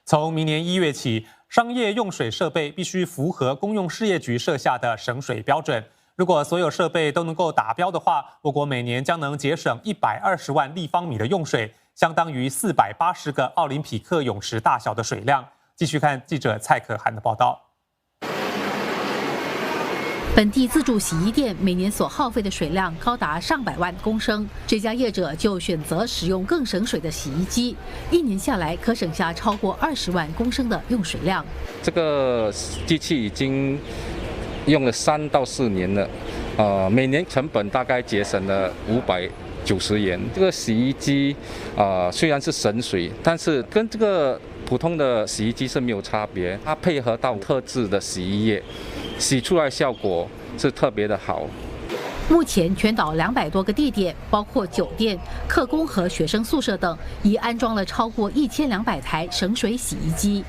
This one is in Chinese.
从明年1月起，商业用水设备必须符合公用事业局设下的省水标准。如果所有设备都能够达标的话，我国每年将能节省120万立方米的用水，相当于480个奥林匹克泳池大小的水量。继续看记者蔡可涵的报道。本地自助洗衣店每年所耗费的水量高达上百万公升，这家业者就选择使用更省水的洗衣机，1年下来可省下超过20万公升的用水量。这个机器已经用了3到4年了，每年成本大概节省了590元。这个洗衣机虽然是省水，但是跟这个普通的洗衣机是没有差别，它配合到特制的洗衣液，洗出来效果是特别的好。目前全岛200多个地点，包括酒店、客工和学生宿舍等，已安装了超过1200台省水洗衣机。